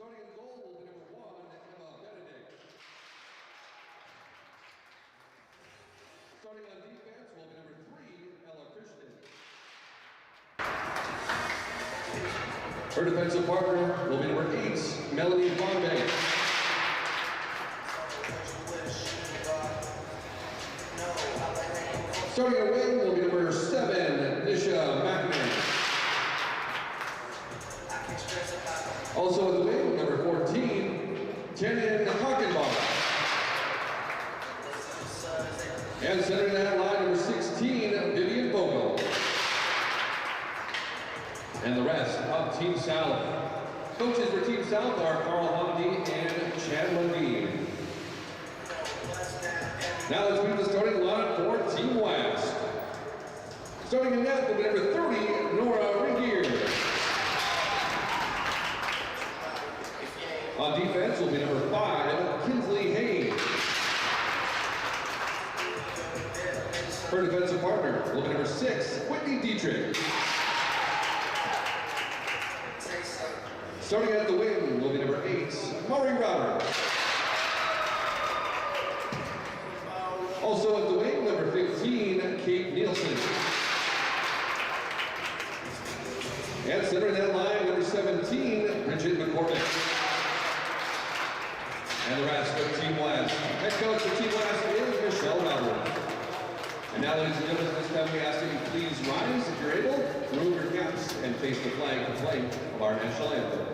Starting in goal will be number 1, Emma Benedict. Starting on defense will be number 3, Ella Christian. Her defensive partner will be number 8, Melanie Bombay. Starting in wing will be number 7, Nisha McNamara. Also in the wing, number 14, Tanian Hockenbach. And centering that line, number 16, Vivian Vogel. And the rest of Team South. Coaches for Team South are Carl Hamdi and Chad Levine. Now let's meet the starting line for Team West. Starting in net will be number 30, Nora Ringier. On defense will be number 5, Kinsley Hayes. Her defensive partner will be number 6, Whitney Dietrich. Starting at the wing will be number 8, Maury Router. Also at the wing, number 15, Kate Nielsen. And centering that line, number 17, Bridget McCormick. And the rest of Team West. Head coach for Team West is Michelle Ballard. And now, ladies and gentlemen, this time we ask that you please rise if you're able, remove your caps, and face the flag to play of our national anthem.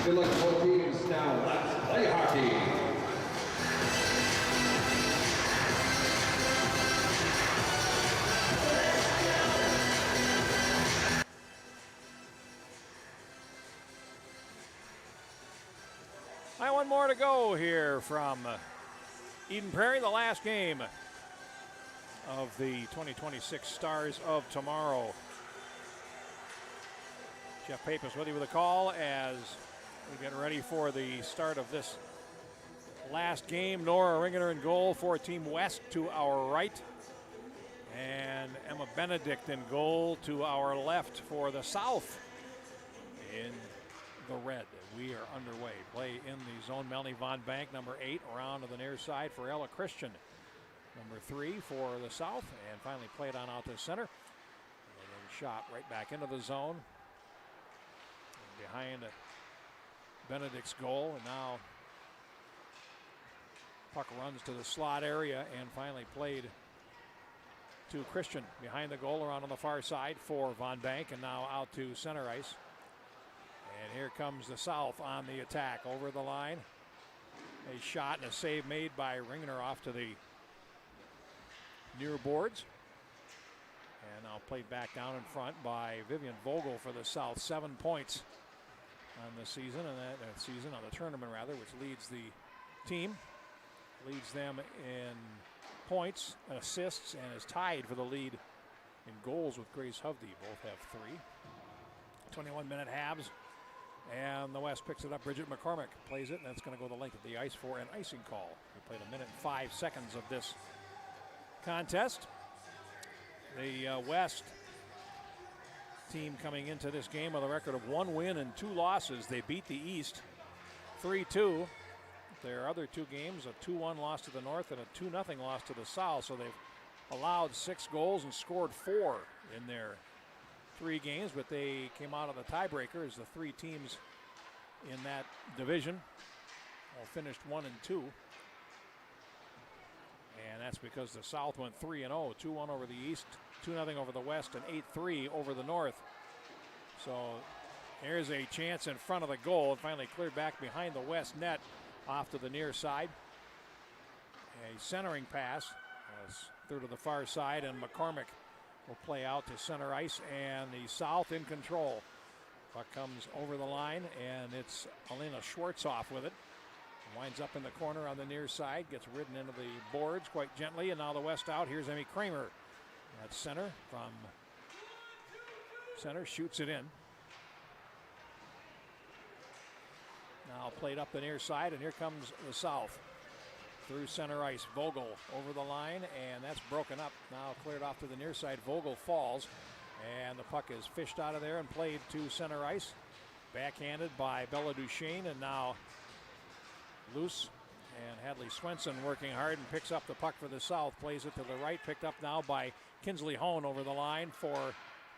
Good luck to both teams. Now let's play hockey. One more to go here from Eden Prairie, the last game of the 2026 Stars of Tomorrow. Jeff Papis with you with a call as we get ready for the start of this last game. Nora Ringener in goal for Team West to our right. And Emma Benedict in goal to our left for the South in the red. We are underway. Play in the zone. Melanie Von Bank, number 8, around to the near side for Ella Christian. Number 3 for the South. And finally played on out to center. And then shot right back into the zone. And behind Benedict's goal, and now puck runs to the slot area and finally played to Christian behind the goal around on the far side for Von Bank, and now out to center ice. And here comes the South on the attack over the line. A shot and a save made by Ringener off to the near boards. And now played back down in front by Vivian Vogel for the South. 7 points on the season, and that on the tournament rather, which leads the team, leads them in points and assists, and is tied for the lead in goals with Grace Hovde. Both have 3. 21-minute halves, and the West picks it up. Bridget McCormick plays it, and that's going to go the length of the ice for an icing call. We played 1 minute and 5 seconds of this contest. The West team coming into this game with a record of 1 win and 2 losses. They beat the East 3-2. Their other 2 games, a 2-1 loss to the North and a 2-0 loss to the South. So they've allowed 6 goals and scored 4 in their 3 games, but they came out of the tiebreaker as the 3 teams in that division all finished 1-2. And that's because the South went 3-0, 2-1 over the East, 2-0 over the West, and 8-3 over the North. So here's a chance in front of the goal, and finally cleared back behind the West net off to the near side. A centering pass through to the far side, and McCormick will play out to center ice, and the South in control. Puck comes over the line, and it's Alina Schwartzoff with it. Winds up in the corner on the near side, gets ridden into the boards quite gently, and now the West out. Here's Emmy Kramer at center. From center, shoots it in. Now played up the near side, and here comes the South. Through center ice, Vogel over the line, and that's broken up. Now cleared off to the near side. Vogel falls, and the puck is fished out of there and played to center ice. Backhanded by Bella Duchesne, and now loose. And Hadley Swenson working hard and picks up the puck for the South. Plays it to the right, picked up now by Kinsley Hone over the line for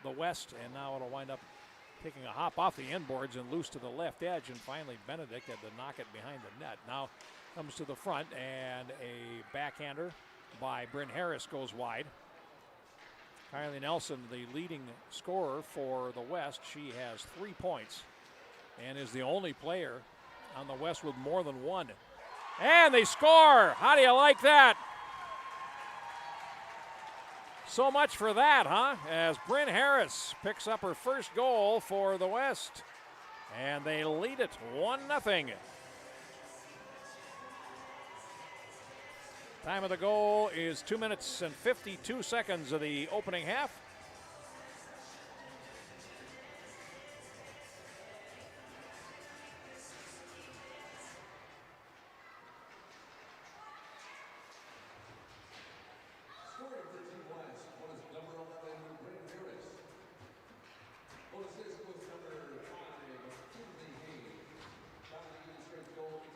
the West, and now it'll wind up taking a hop off the inboards and loose to the left edge, and finally Benedict had to knock it behind the net. Now comes to the front, and a backhander by Bryn Harris goes wide. Kylie Nelson, the leading scorer for the West. She has 3 points and is the only player on the West with more than 1. And they score! How do you like that? So much for that, huh? As Bryn Harris picks up her first goal for the West. And they lead it 1-0. Time of the goal is 2 minutes and 52 seconds of the opening half.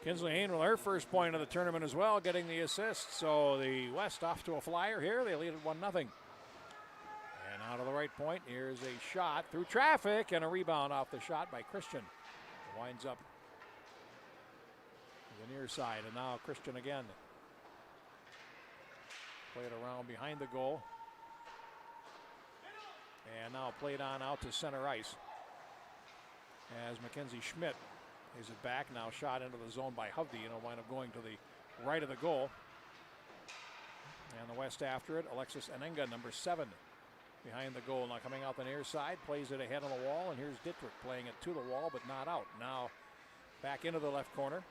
Kinsley Hayne with her first point of the tournament as well, getting the assist. So the West off to a flyer here. They lead it 1-0. And out of the right point, here's a shot through traffic and a rebound off the shot by Christian. Winds up to the near side, and now Christian again. Played around behind the goal. And now played on out to center ice as Mackenzie Schmidt is it back, now shot into the zone by Hovde, and it'll wind up going to the right of the goal. And the West after it, Alexis Anenga, number 7, behind the goal. Now coming out the near side, plays it ahead on the wall, and here's Dittrich playing it to the wall, but not out. Now back into the left corner.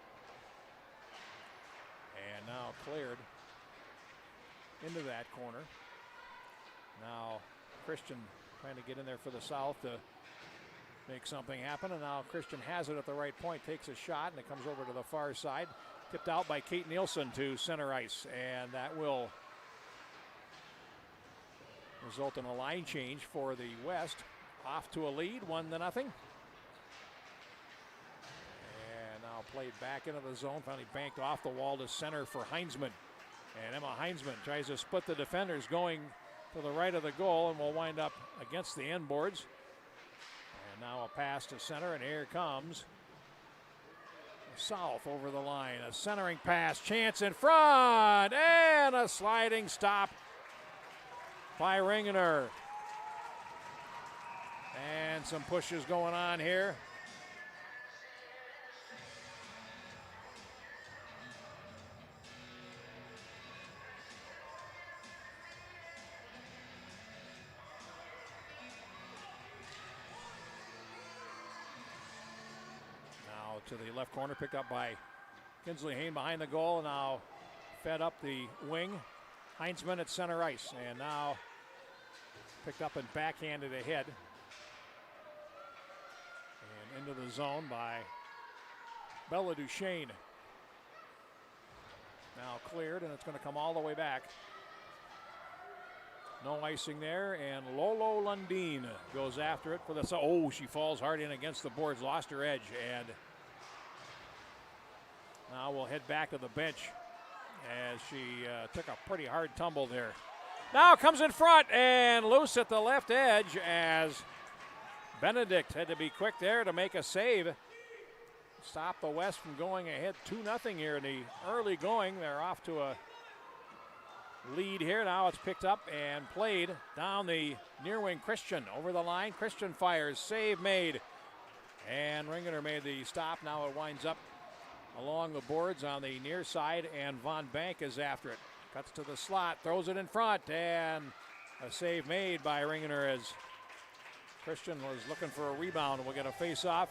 And now cleared into that corner. Now Christian trying to get in there for the South to make something happen, and now Christian has it at the right point, takes a shot, and it comes over to the far side. Tipped out by Kate Nielsen to center ice, and that will result in a line change for the West. Off to a lead, 1-0. And now played back into the zone, finally banked off the wall to center for Heinzman. And Emma Heinzman tries to split the defenders, going to the right of the goal, and will wind up against the end boards. And now a pass to center, and here comes South over the line. A centering pass, chance in front, and a sliding stop by Ringener. And some pushes going on here. To the left corner, picked up by Kinsley Hayne behind the goal. Now fed up the wing. Heinzman at center ice, and now picked up and backhanded ahead. And into the zone by Bella Duchesne. Now cleared, and it's going to come all the way back. No icing there, and Lolo Lundeen goes after it for the. Oh, she falls hard in against the boards, lost her edge, and now we'll head back to the bench as she took a pretty hard tumble there. Now comes in front and loose at the left edge as Benedict had to be quick there to make a save. Stop the West from going ahead 2-0 here in the early going. They're off to a lead here. Now it's picked up and played down the near wing. Christian over the line. Christian fires, save made, and Ringener made the stop. Now it winds up along the boards on the near side, and Von Bank is after it. Cuts to the slot, throws it in front, and a save made by Ringener as Christian was looking for a rebound. We'll get a face-off.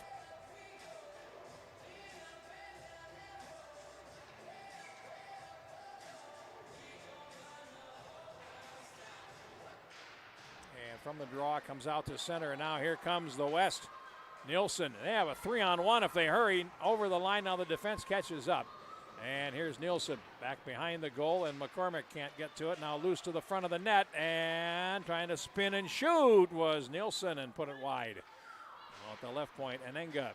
From the draw, comes out to center, and now here comes the West. Nielsen, they have a 3-on-1 if they hurry. Over the line, now the defense catches up. And here's Nielsen back behind the goal, and McCormick can't get to it. Now loose to the front of the net, and trying to spin and shoot was Nielsen and put it wide. At the left point, Anenga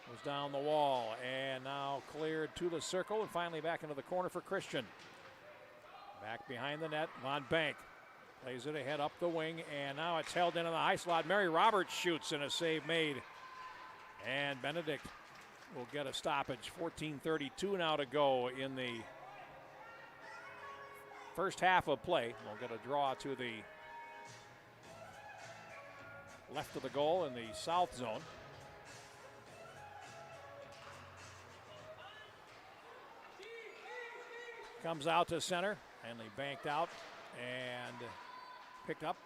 was down the wall, and now cleared to the circle, and finally back into the corner for Christian. Back behind the net, Von Bank. Plays it ahead up the wing, and now it's held into the high slot. Mary Roberts shoots, and a save made. And Benedict will get a stoppage. 14:32 now to go in the first half of play. We'll get a draw to the left of the goal in the south zone. Comes out to center, and they banked out and picked up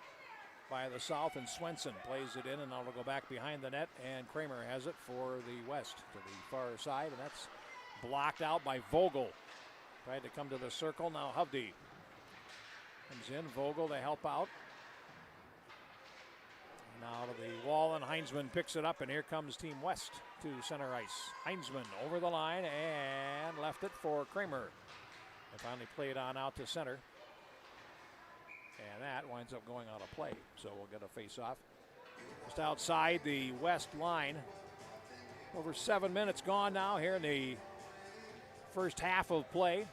by the south, and Swenson plays it in, and now it'll go back behind the net, and Kramer has it for the West to the far side, and that's blocked out by Vogel. Tried to come to the circle, now Hovde comes in, Vogel to help out. Now to the wall, and Heinzman picks it up, and here comes Team West to center ice. Heinzman over the line and left it for Kramer. They finally played on out to center. And that winds up going on a play. So we'll get a face-off. Just outside the West line. Over 7 minutes gone now here in the first half of play.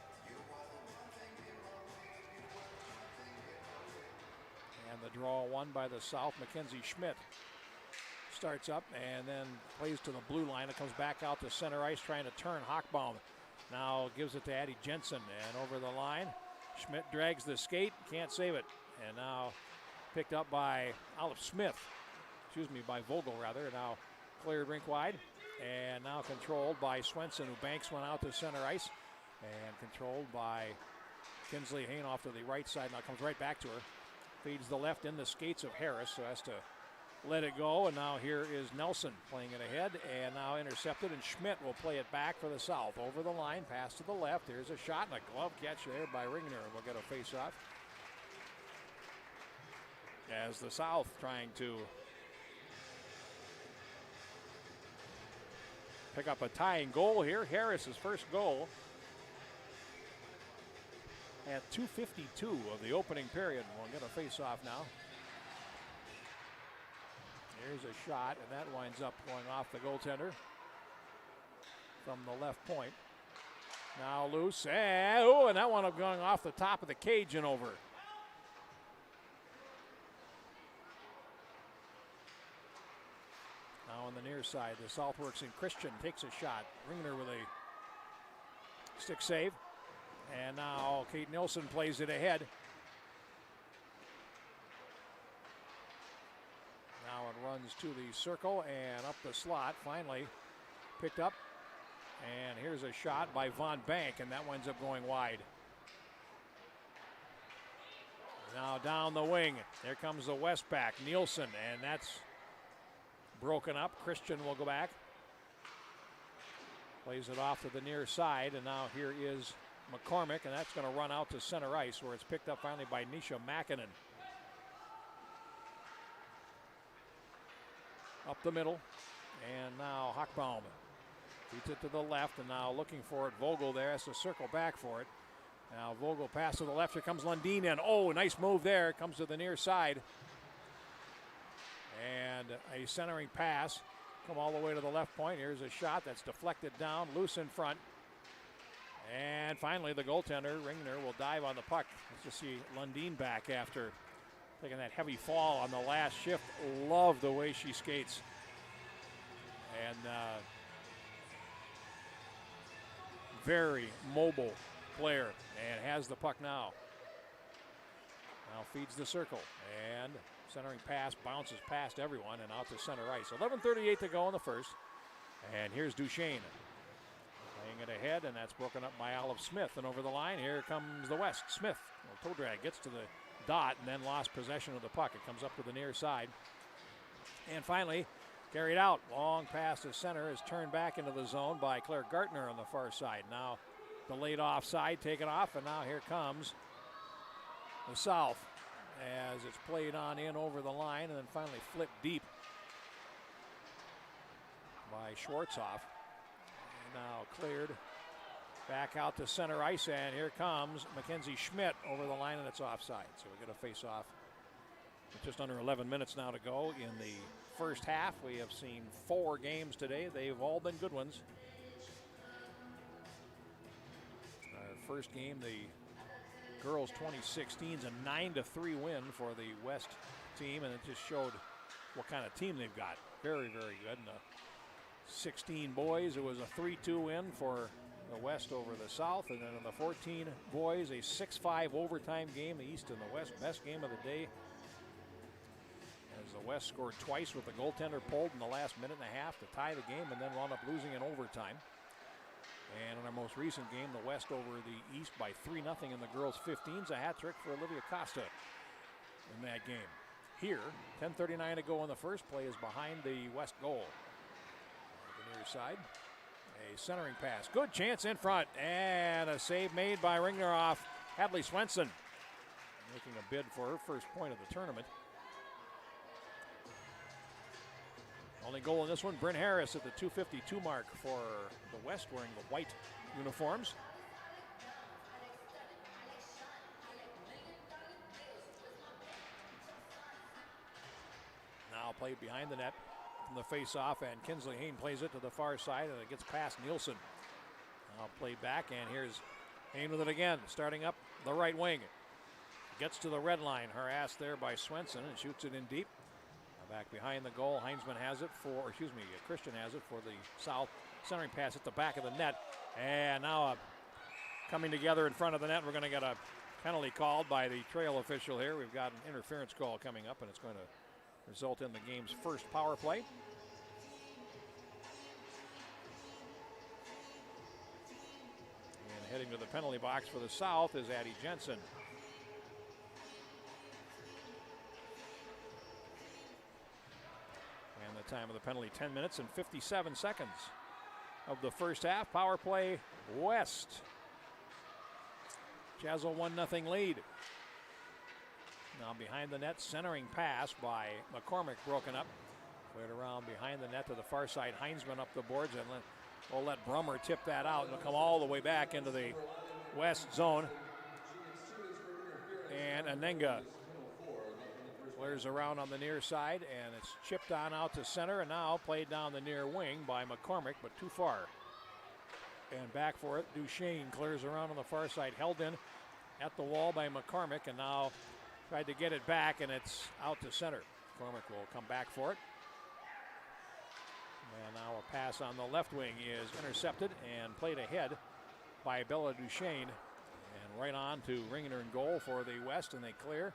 And the draw won by the South. Mackenzie Schmidt starts up and then plays to the blue line. It comes back out to center ice trying to turn Hochbaum. Now gives it to Addie Jensen, and over the line. Schmidt drags the skate, can't save it. And now picked up by by Vogel rather. Now cleared rink wide. And now controlled by Swenson, who banks one out to center ice. And controlled by Kinsley Hain off to the right side. Now comes right back to her. Feeds the left in the skates of Harris, so has to let it go. And now here is Nelson playing it ahead. And now intercepted, and Schmidt will play it back for the South. Over the line, pass to the left. Here's a shot and a glove catch there by Ringner. We'll get a face-off. As the South trying to pick up a tying goal here. Harris's first goal at 2:52 of the opening period. We'll get a face-off now. Here's a shot, and that winds up going off the goaltender from the left point. Now loose, and that one up going off the top of the cage and over. Now on the near side, the South works in. Christian takes a shot. Ringner with a stick save. And now Kate Nilsson plays it ahead. Now it runs to the circle and up the slot. Finally picked up. And here's a shot by Von Bank, and that winds up going wide. Now down the wing. There comes the West back. Nielsen, and that's broken up. Christian will go back. Plays it off to the near side, and now here is McCormick, and that's going to run out to center ice where it's picked up finally by Nisha Makinen. Up the middle, and now Hochbaum feeds it to the left, and now looking for it. Vogel there has to circle back for it. Now Vogel pass to the left. Here comes Lundin in. Oh, nice move there. Comes to the near side. And a centering pass. Come all the way to the left point. Here's a shot that's deflected down, loose in front. And finally, the goaltender, Ringner, will dive on the puck. Let's just see Lundin back after taking that heavy fall on the last shift. Love the way she skates. And very mobile player. And has the puck now. Now feeds the circle. And centering pass bounces past everyone and out to center ice. 11:38 to go in the first. And here's Duchesne. Playing it ahead, and that's broken up by Olive Smith. And over the line, here comes the West. Smith, toe drag, gets to the dot and then lost possession of the puck. It comes up to the near side. And finally, carried out. Long pass to center is turned back into the zone by Claire Gartner on the far side. Now delayed offside, taken off, and now here comes the South as it's played on in over the line and then finally flipped deep by Schwartzoff. Now cleared back out to center ice, and here comes Mackenzie Schmidt over the line, and it's offside. So we get a face-off with just under 11 minutes now to go in the first half. We have seen 4 games today. They've all been good ones. Our first game, the girls 2016 is a 9-3 win for the West team, and it just showed what kind of team they've got. Very, very good. And 16 boys, it was a 3-2 win for the West over the South, and then in the 14 boys, a 6-5 overtime game, the East and the West. Best game of the day, as the West scored twice with the goaltender pulled in the last minute and a half to tie the game, and then wound up losing in overtime. And in our most recent game, the West over the East by 3-0 in the girls' 15s, a hat trick for Olivia Costa in that game. Here, 10:39 to go in the first. Play is behind the West goal. Near side, a centering pass, good chance in front, and a save made by Ringner off Hadley Swenson, making a bid for her first point of the tournament. Only goal in this one, Bryn Harris at the 2:52 mark for the West, wearing the white uniforms. Now played behind the net. The face-off, and Kinsley Hain plays it to the far side, and it gets past Nielsen. Now played back, and here's Hain with it again, starting up the right wing. Gets to the red line, harassed there by Swenson, and shoots it in deep. Now back behind the goal, Christian has it for the South. Centering pass at the back of the net, and now coming together in front of the net. We're going to get a penalty called by the trail official here. We've got an interference call coming up, and it's going to result in the game's first power play. And heading to the penalty box for the South is Addie Jensen. And the time of the penalty, 10 minutes and 57 seconds of the first half. Power play West. Jazz a 1-0 lead. Now behind the net, centering pass by McCormick, broken up. Played around behind the net to the far side. Heinsman up the boards, and we'll let Brummer tip that out, and it'll come all the way back into the West zone. And Anenga clears around on the near side, and it's chipped on out to center, and now played down the near wing by McCormick, but too far. And back for it, Duchesne clears around on the far side, held in at the wall by McCormick, and now tried to get it back, and it's out to center. McCormick will come back for it. And now a pass on the left wing is intercepted and played ahead by Bella Duchesne. And right on to Ringner in goal for the West, and they clear.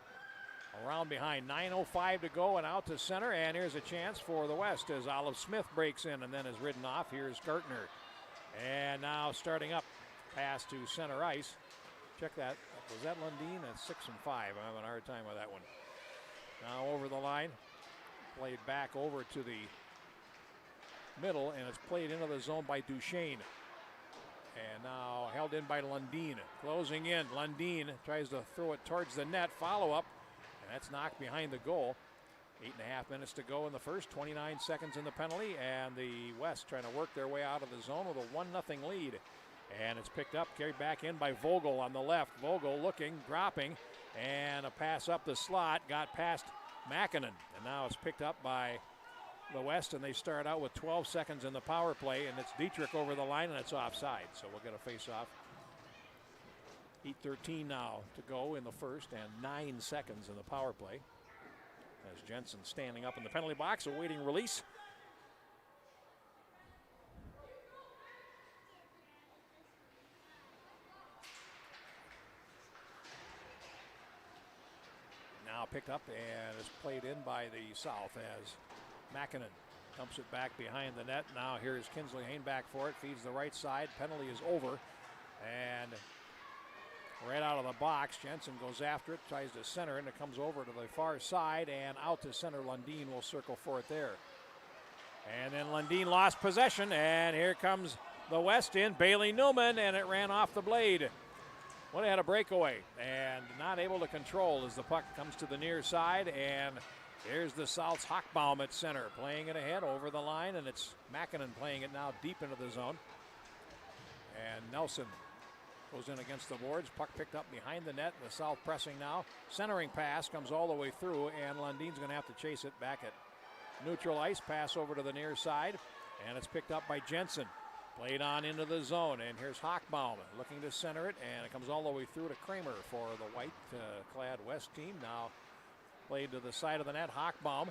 Around behind, 9:05 to go, and out to center. And here's a chance for the West as Olive Smith breaks in and then is ridden off. Here's Gartner. And now starting up, pass to center ice. Check that. Was that Lundin? That's 6 and 5. I'm having a hard time with that one. Now over the line. Played back over to the middle, and it's played into the zone by Duchesne. And now held in by Lundin. Closing in. Lundin tries to throw it towards the net. Follow up. And that's knocked behind the goal. 8.5 minutes to go in the first. 29 seconds in the penalty. And the West trying to work their way out of the zone with a 1-0 lead. And it's picked up, carried back in by Vogel on the left. Vogel looking, dropping, and a pass up the slot, got past Makinen. And now it's picked up by the West, and they start out with 12 seconds in the power play, and it's Dietrich over the line, and it's offside. So we'll get a face-off. 8:13 now to go in the first, and 9 seconds in the power play. As Jensen standing up in the penalty box, awaiting release. Now picked up and is played in by the South as Makinen dumps it back behind the net. Now here's Kinsley Hayne back for it, feeds the right side. Penalty is over, and right out of the box, Jensen goes after it, tries to center it, and it comes over to the far side and out to center. Lundin will circle for it there. And then Lundin lost possession, and here comes the West in, Bailey Newman, and it ran off the blade. Would have had a breakaway, and not able to control as the puck comes to the near side, and here's the South's Hochbaum at center, playing it ahead over the line, and it's Makinen playing it now deep into the zone. And Nelson goes in against the boards, puck picked up behind the net, the South pressing now. Centering pass comes all the way through, and Lundin's going to have to chase it back at neutral ice, pass over to the near side, and it's picked up by Jensen. Played on into the zone, and here's Hochbaum looking to center it, and it comes all the way through to Kramer for the white-clad West team. Now played to the side of the net. Hochbaum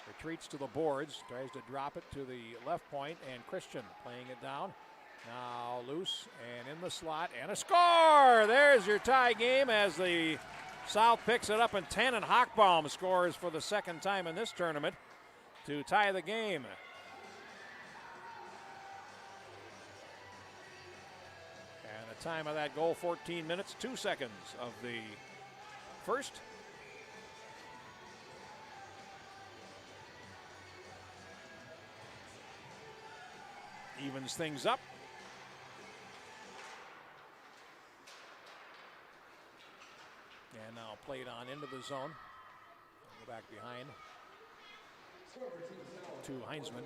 retreats to the boards, tries to drop it to the left point, and Christian playing it down. Now loose and in the slot, and a score! There's your tie game as the South picks it up in 10, and Hochbaum scores for the second time in this tournament to tie the game. And the time of that goal, 14 minutes, 2 seconds of the first. Evens things up. And now played on into the zone. Go back behind to Heinzman.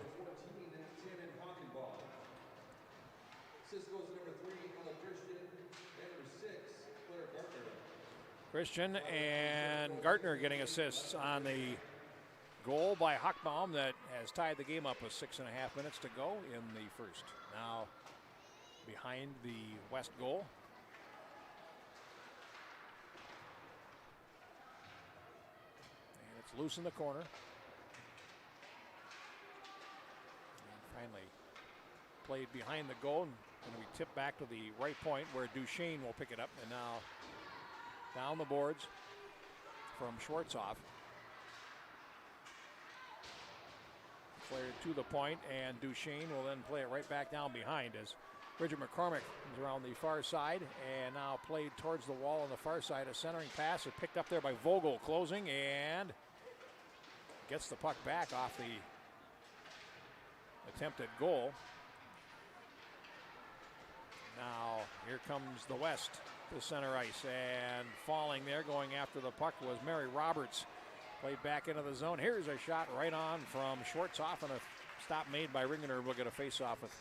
Christian and Gartner getting assists on the goal by Hochbaum that has tied the game up with 6.5 minutes to go in the first. Now behind the West goal. And it's loose in the corner. And finally played behind the goal, and we tip back to the right point where Duchesne will pick it up. And now down the boards from Schwartzoff. Cleared to the point, and Duchesne will then play it right back down behind as Bridget McCormick comes around the far side, and now played towards the wall on the far side. A centering pass is picked up there by Vogel, closing, and gets the puck back off the attempted goal. Now here comes the West to center ice, and falling there, going after the puck was Mary Roberts. Played back into the zone. Here's a shot right on from Schwartzoff, and a stop made by Ringener. We'll get a face-off with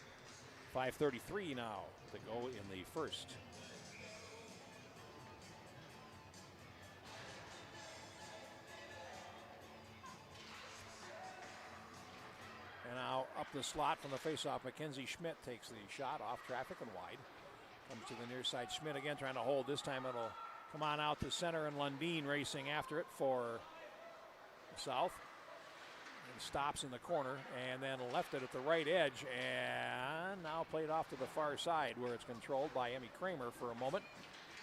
5:33 now to go in the first. And now up the slot from the face-off, Mackenzie Schmidt takes the shot off traffic and wide. Comes to the near side. Schmidt again trying to hold. This time it'll come on out to center, and Lundin racing after it for South, and stops in the corner, and then left it at the right edge, and now played off to the far side where it's controlled by Emmy Kramer for a moment.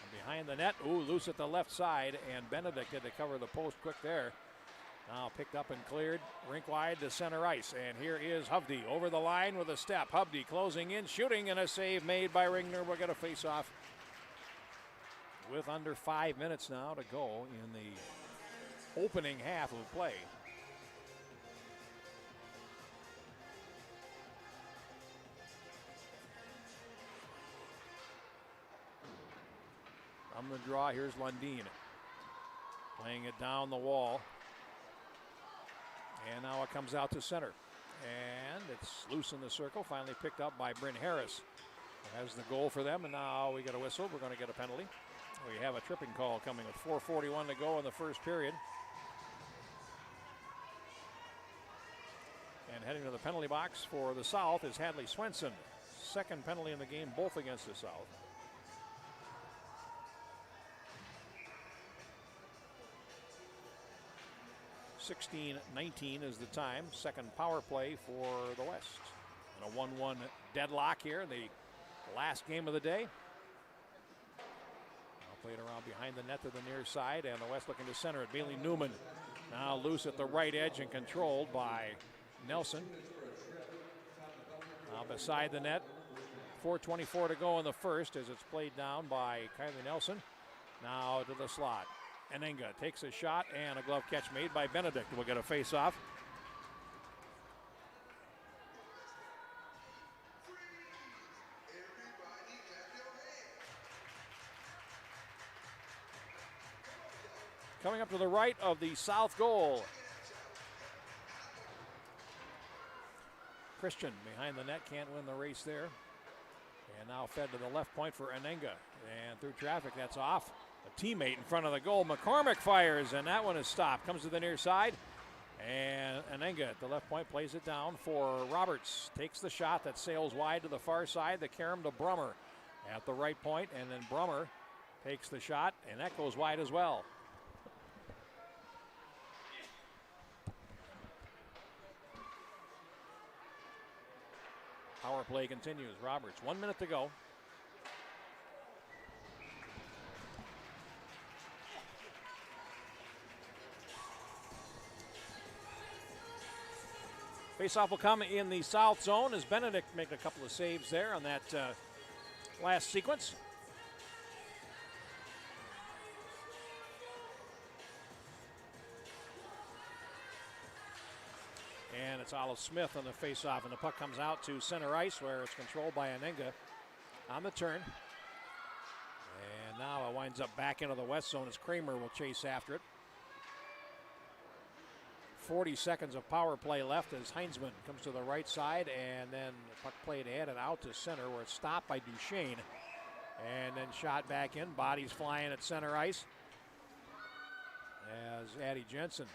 And behind the net, loose at the left side, and Benedict had to cover the post quick there. Now picked up and cleared, rink wide to center ice, and here is Hovde over the line with a step. Hovde closing in, shooting, and a save made by Ringner. We'll get a face-off with under 5 minutes now to go in the opening half of play. On the draw, here's Lundin. Playing it down the wall. And now it comes out to center. And it's loose in the circle, finally picked up by Bryn Harris. Has the goal for them, and now we get a whistle. We're going to get a penalty. We have a tripping call coming with 4:41 to go in the first period. And heading to the penalty box for the South is Hadley Swenson. Second penalty in the game, both against the South. (16:19) is the time. Second power play for the West. And a 1-1 deadlock here, the last game of the day. Now played around behind the net to the near side, and the West looking to center it. Bailey Newman now loose at the right edge and controlled by Nelson. Now beside the net. 4:24 to go in the first as it's played down by Kylie Nelson. Now to the slot. Anenga takes a shot and a glove catch made by Benedict. We'll get a face-off. Coming up to the right of the South goal. Christian behind the net, can't win the race there. And now fed to the left point for Anenga. And through traffic, that's off. A teammate in front of the goal. McCormick fires, and that one is stopped. Comes to the near side. And Anenga at the left point plays it down for Roberts. Takes the shot that sails wide to the far side. The carom to Brummer at the right point. And then Brummer takes the shot, and that goes wide as well. Power play continues. Roberts, 1 minute to go. Faceoff will come in the South zone as Benedict make a couple of saves there on that last sequence. And it's Olive Smith on the faceoff, and the puck comes out to center ice where it's controlled by Anenga on the turn. And now it winds up back into the West zone as Kramer will chase after it. 40 seconds of power play left as Heinzman comes to the right side, and then the puck played ahead and out to center where it's stopped by Duchesne. And then shot back in, bodies flying at center ice as Addie Jensen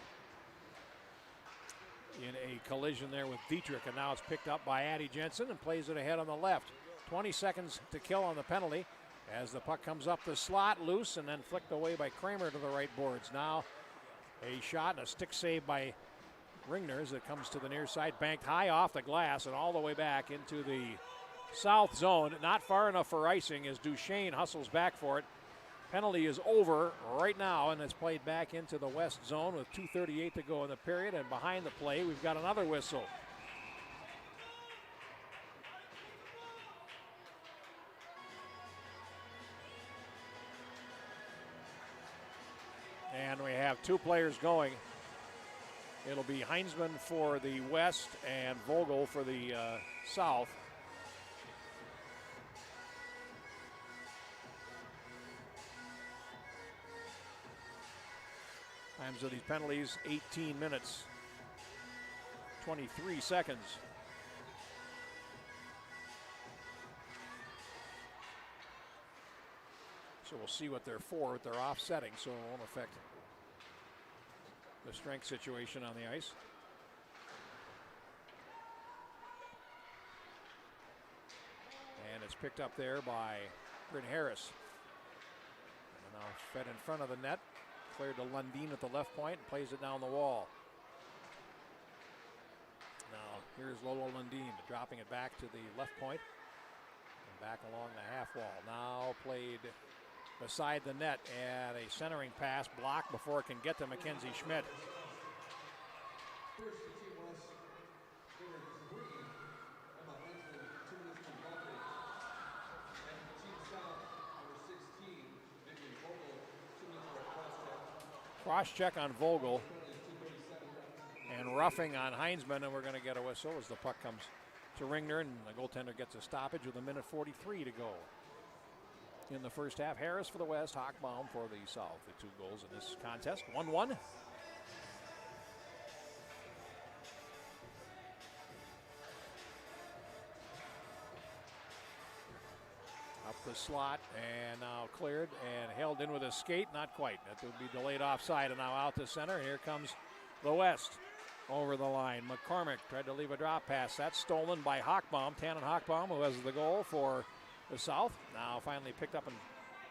in a collision there with Dietrich, and now it's picked up by Addie Jensen and plays it ahead on the left. 20 seconds to kill on the penalty as the puck comes up the slot loose and then flicked away by Kramer to the right boards. Now a shot and a stick save by Ringner as it comes to the near side, banked high off the glass and all the way back into the South zone. Not far enough for icing as Duchesne hustles back for it. Penalty is over right now, and it's played back into the West zone with 2:38 to go in the period. And behind the play, we've got another whistle. And we have two players going. It'll be Heinzman for the West and Vogel for the South. Times of these penalties, 18 minutes, 23 seconds. So we'll see what they're for, what they're offsetting, so it won't affect the strength situation on the ice. And it's picked up there by Bryn Harris. And now fed in front of the net. Cleared to Lundin at the left point and plays it down the wall. Now here's Lolo Lundin dropping it back to the left point and back along the half wall. Now played beside the net and a centering pass blocked before it can get to Mackenzie Schmidt. Cross check on Vogel and roughing on Heinzman, and we're going to get a whistle as the puck comes to Ringner, and the goaltender gets a stoppage with 1:43 to go in the first half. Harris for the West, Hochbaum for the South. The two goals in this contest, 1-1. the slot and now cleared and held in with a skate. Not quite. That would be delayed offside, and now out to center. And here comes the West over the line. McCormick tried to leave a drop pass. That's stolen by Hochbaum. Tannen Hochbaum, who has the goal for the South. Now finally picked up and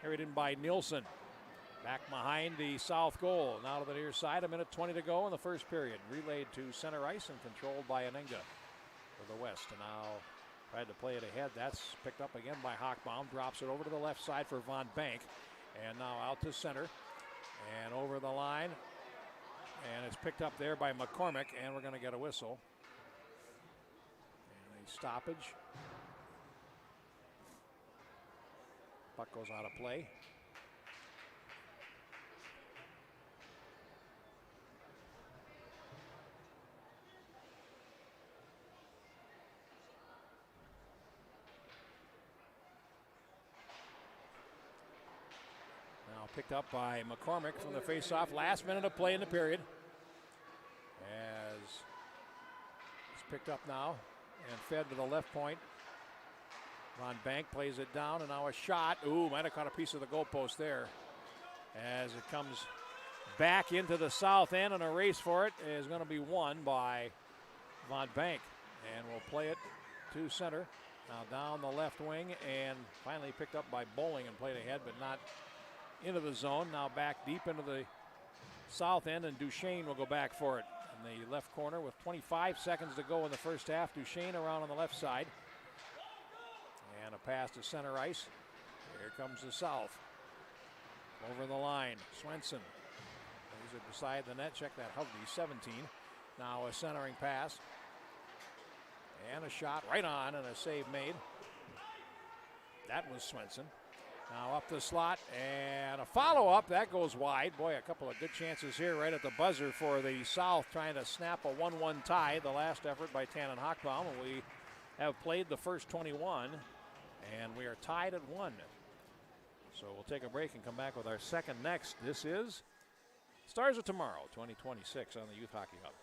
carried in by Nielsen. Back behind the South goal. Now to the near side. 1:20 to go in the first period. Relayed to center ice and controlled by Anenga for the West. And now tried to play it ahead. That's picked up again by Hochbaum. Drops it over to the left side for Von Bank. And now out to center. And over the line. And it's picked up there by McCormick. And we're going to get a whistle. And a stoppage. Puck goes out of play. Picked up by McCormick from the faceoff. Last minute of play in the period. As it's picked up now and fed to the left point. Von Bank plays it down, and now a shot. Ooh, might have caught a piece of the goalpost there. As it comes back into the south end, and a race for it is going to be won by Von Bank. And we'll play it to center. Now down the left wing, and finally picked up by Bowling and played ahead, but not into the zone. Now back deep into the south end, and Duchesne will go back for it in the left corner with 25 seconds to go in the first half. Duchesne around on the left side. And a pass to center ice. Here comes the South. Over the line, Swenson. Lays it beside the net. Check that, Hovde, 17. Now a centering pass. And a shot right on, and a save made. That was Swenson. Now up the slot, and a follow-up. That goes wide. Boy, a couple of good chances here right at the buzzer for the South, trying to snap a 1-1 tie. The last effort by Tannen Hochbaum. And we have played the first 21, and we are tied at 1. So we'll take a break and come back with our second next. This is Stars of Tomorrow, 2026 on the Youth Hockey Hub.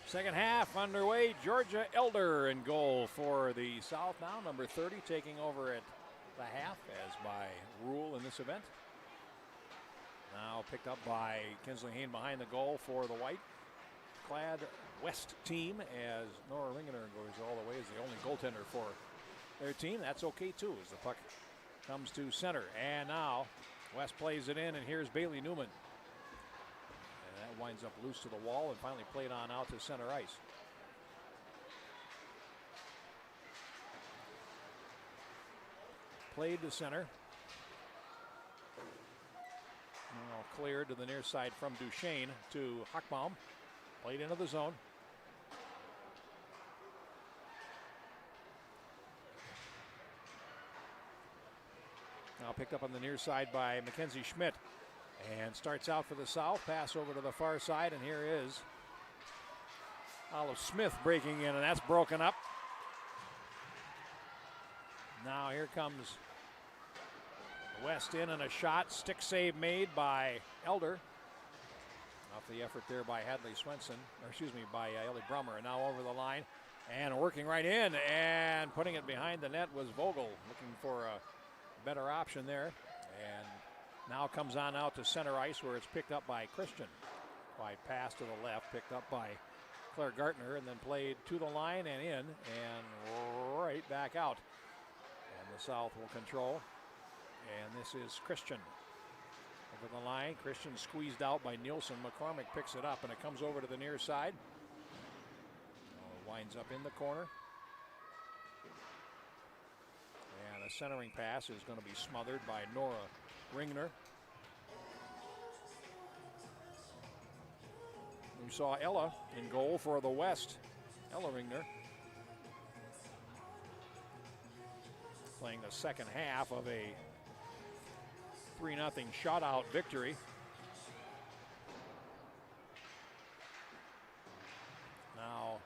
Second half underway. Georgia Elder in goal for the South now. Number 30 taking over at the half as by rule in this event. Now picked up by Kinsley Hayne behind the goal for the white-clad West team, as Nora Ringener goes all the way as the only goaltender for their team. That's okay too as the puck comes to center. And now West plays it in, and here's Bailey Newman. That winds up loose to the wall and finally played on out to center ice. Played to center. Now cleared to the near side from Duchesne to Hochbaum. Played into the zone. Now picked up on the near side by Mackenzie Schmidt. And starts out for the South. Pass over to the far side, and here is Olive Smith breaking in, and that's broken up. Now here comes West in and a shot. Stick save made by Elder. Off the effort there by by Ellie Brummer. And now over the line and working right in and putting it behind the net was Vogel, looking for a better option there. And now comes on out to center ice where it's picked up by Christian. Wide pass to the left, picked up by Claire Gartner, and then played to the line and in and right back out. And the South will control. And this is Christian. Over the line, Christian squeezed out by Nielsen. McCormick picks it up and it comes over to the near side. Winds up in the corner. And a centering pass is going to be smothered by Nora Ringner. We saw Ella in goal for the West. Ella Ringner playing the second half of a 3-0 shutout victory. Now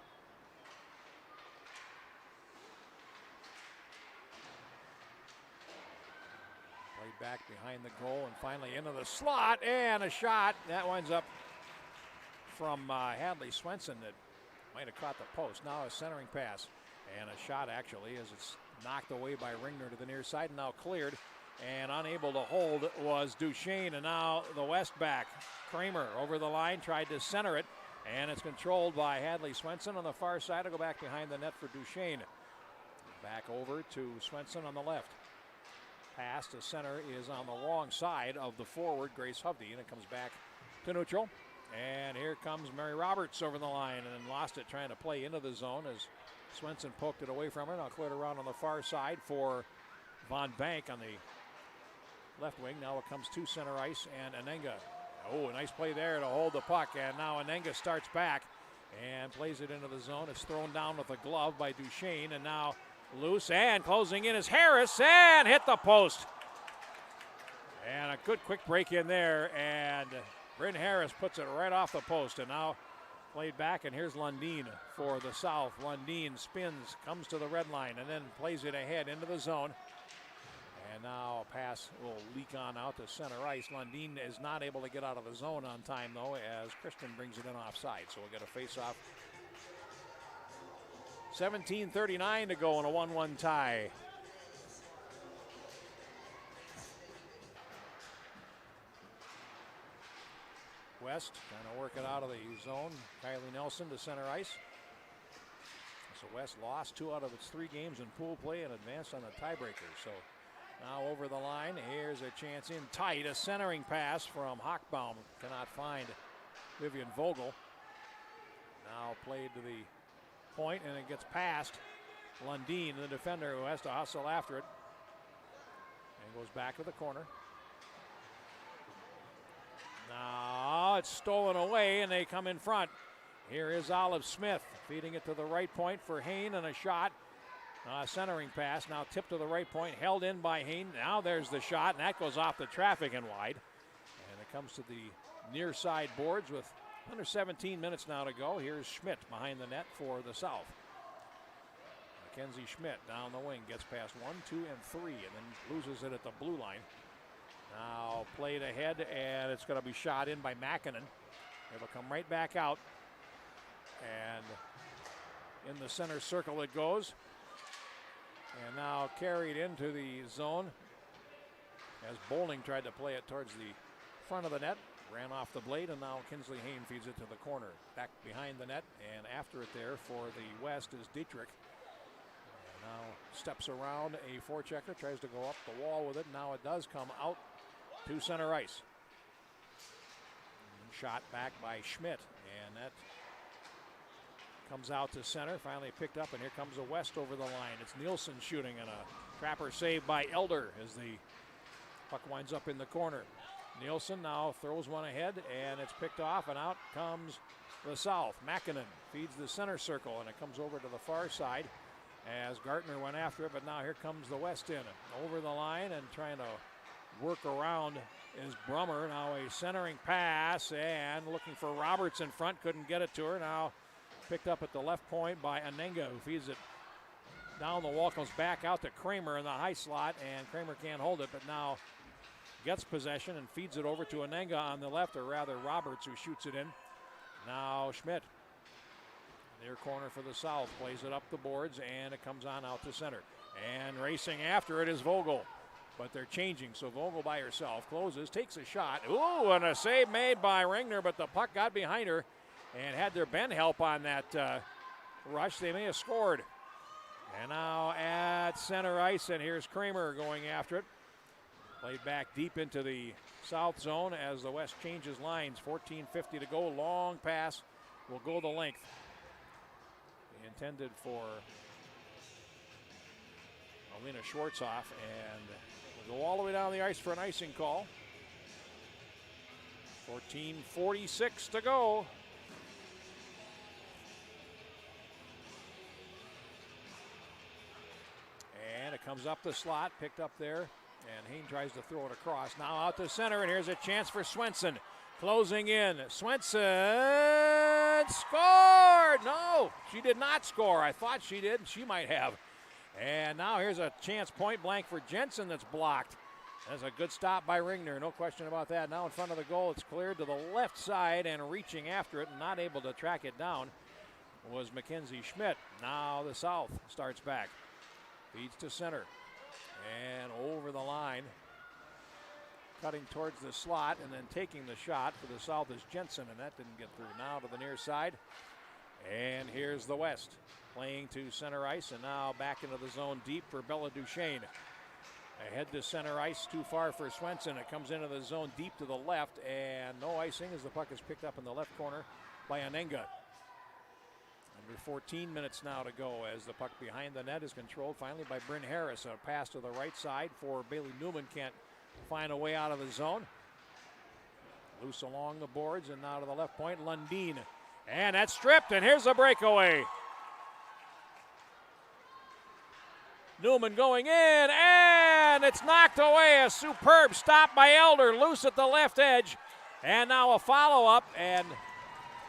played back behind the goal and finally into the slot and a shot. That winds up from Hadley Swenson that might have caught the post. Now a centering pass and a shot actually as it's knocked away by Ringner to the near side and now cleared. And unable to hold was Duchesne, and now the West back. Kramer over the line, tried to center it, and it's controlled by Hadley Swenson on the far side. It'll go back behind the net for Duchesne. Back over to Swenson on the left. Pass to center is on the wrong side of the forward, Grace Hovde, and it comes back to neutral. And here comes Mary Roberts over the line, and then lost it trying to play into the zone as Swenson poked it away from her. Now cleared around on the far side for Von Bank on the left wing. Now it comes to center ice and Anenga. Oh, a nice play there to hold the puck. And now Anenga starts back and plays it into the zone. It's thrown down with a glove by Duchesne. And now loose and closing in is Harris and hit the post. And a good quick break in there. And Bryn Harris puts it right off the post. And now played back. And here's Lundin for the South. Lundin spins, comes to the red line, and then plays it ahead into the zone. And now a pass will leak on out to center ice. Lundin is not able to get out of the zone on time, though, as Christian brings it in offside. So we'll get a face-off. 17:39 to go in a 1-1 tie. West trying to work it out of the zone. Kylie Nelson to center ice. So West lost 2 out of its 3 games in pool play and advanced on the tiebreaker. So now over the line, here's a chance in tight. A centering pass from Hochbaum. Cannot find Vivian Vogel. Now played to the point, and it gets past Lundin, the defender, who has to hustle after it. And goes back to the corner. Now it's stolen away, and they come in front. Here is Olive Smith feeding it to the right point for Hain, and a shot. Centering pass, now tipped to the right point, held in by Hain. Now there's the shot, and that goes off the traffic and wide. And it comes to the near side boards with under 17 minutes now to go. Here's Schmidt behind the net for the South. Mackenzie Schmidt down the wing, gets past 1, 2, and 3, and then loses it at the blue line. Now played ahead, and it's going to be shot in by Mackinnon. It'll come right back out. And in the center circle it goes. And now carried into the zone as Bowling tried to play it towards the front of the net. Ran off the blade, and now Kinsley Hain feeds it to the corner. Back behind the net, and after it there for the West is Dietrich. And now steps around a forechecker, tries to go up the wall with it. Now it does come out to center ice. And shot back by Schmidt, and that comes out to center, finally picked up, and here comes a West over the line. It's Nielsen shooting, and a trapper save by Elder as the puck winds up in the corner. Nielsen now throws one ahead, and it's picked off, and out comes the South. Mackinnon feeds the center circle, and it comes over to the far side as Gartner went after it, but now here comes the West in. Over the line and trying to work around is Brummer. Now a centering pass, and looking for Roberts in front, couldn't get it to her. Now picked up at the left point by Anenga, who feeds it down the wall, comes back out to Kramer in the high slot, and Kramer can't hold it, but now gets possession and feeds it over to Anenga on the left, or rather Roberts, who shoots it in. Now Schmidt, near corner for the South, plays it up the boards, and it comes on out to center. And racing after it is Vogel, but they're changing, so Vogel by herself closes, takes a shot. Ooh, and a save made by Ringner, but the puck got behind her, and had there been help on that rush, they may have scored. And now at center ice, and here's Kramer going after it. Played back deep into the South zone as the West changes lines. 14:50 to go. Long pass will go the length. Intended for Alina Schwartzoff, and will go all the way down the ice for an icing call. 14:46 to go. And it comes up the slot, picked up there. And Hain tries to throw it across. Now out to center, and here's a chance for Swenson. Closing in. Swenson scored! No, she did not score. I thought she did. She might have. And now here's a chance point blank for Jensen that's blocked. That's a good stop by Ringner, no question about that. Now in front of the goal, it's cleared to the left side, and reaching after it and not able to track it down was Mackenzie Schmidt. Now the South starts back. Feeds to center. And over the line, cutting towards the slot and then taking the shot for the South is Jensen, and that didn't get through. Now to the near side, and here's the West playing to center ice, and now back into the zone deep for Bella Duchesne. Ahead to center ice, too far for Swenson. It comes into the zone deep to the left, and no icing as the puck is picked up in the left corner by Anenga. Under 14 minutes now to go as the puck behind the net is controlled finally by Bryn Harris. A pass to the right side for Bailey Newman, can't find a way out of the zone. Loose along the boards, and now to the left point, Lundin. And that's stripped, and here's a breakaway. Newman going in, and it's knocked away. A superb stop by Elder, loose at the left edge. And now a follow-up, and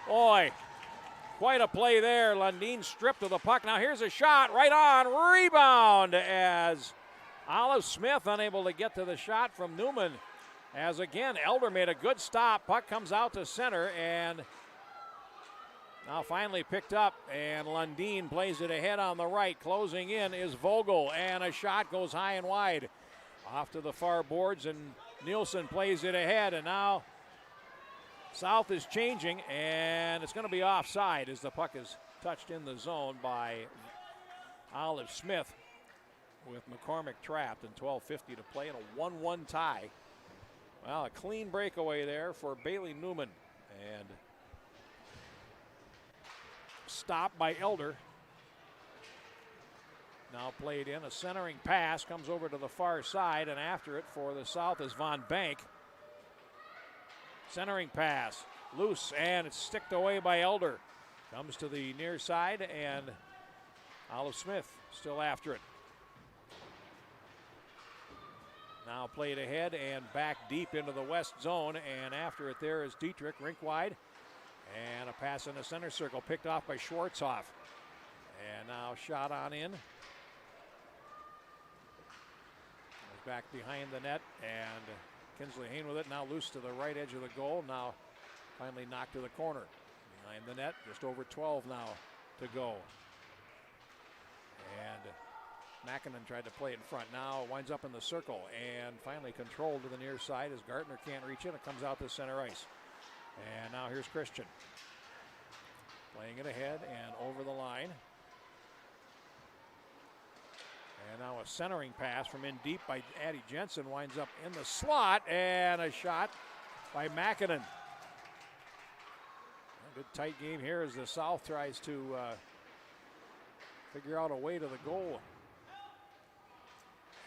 boy, quite a play there. Lundin stripped of the puck. Now here's a shot right on. Rebound as Olive Smith unable to get to the shot from Newman. As again, Elder made a good stop. Puck comes out to center, and now finally picked up. And Lundin plays it ahead on the right. Closing in is Vogel, and a shot goes high and wide. Off to the far boards, and Nielsen plays it ahead. And now South is changing, and it's going to be offside as the puck is touched in the zone by Olive Smith with McCormick trapped, and 12:50 to play in a 1-1 tie. Well, a clean breakaway there for Bailey Newman, and stopped by Elder. Now played in, a centering pass comes over to the far side, and after it for the South is Von Bank. Centering pass, loose, and it's sticked away by Elder. Comes to the near side, and Olive Smith still after it. Now played ahead and back deep into the west zone, and after it there is Dietrich, rink wide. And a pass in the center circle, picked off by Schwartzoff. And now shot on in. Back behind the net, and Kinsley Hain with it, now loose to the right edge of the goal. Now finally knocked to the corner. Behind the net, just over 12 now to go. And Mackinnon tried to play it in front. Now winds up in the circle, and finally controlled to the near side as Gartner can't reach it. It comes out to center ice. And now here's Christian. Playing it ahead and over the line. And now a centering pass from in deep by Addie Jensen, winds up in the slot, and a shot by Mackinnon. A good tight game here as the South tries to figure out a way to the goal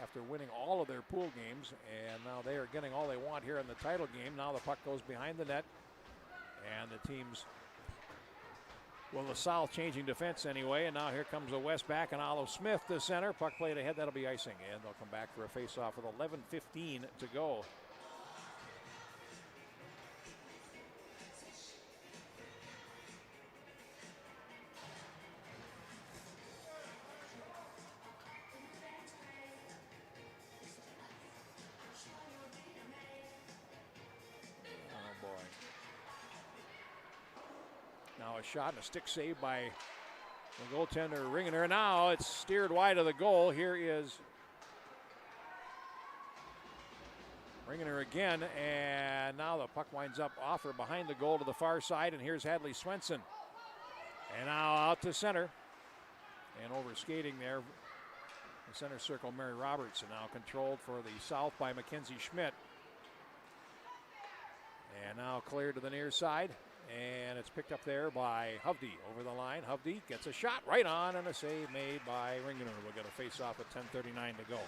after winning all of their pool games, and now they are getting all they want here in the title game. Now the puck goes behind the net, and the teams, well, the South changing defense anyway, and now here comes the West back, and Olive Smith to center. Puck played ahead, that'll be icing, and they'll come back for a face-off with 11:15 to go. Now a shot and a stick save by the goaltender Ringener. Now it's steered wide of the goal. Here is Ringener again, and now the puck winds up off or behind the goal to the far side, and here's Hadley Swenson. And now out to center, and over skating there, the center circle, Mary Roberts, and now controlled for the south by Mackenzie Schmidt. And now cleared to the near side, and it's picked up there by Hovde over the line. Hovde gets a shot right on, and a save made by Ringener. We'll get a face-off at 10:39 to go.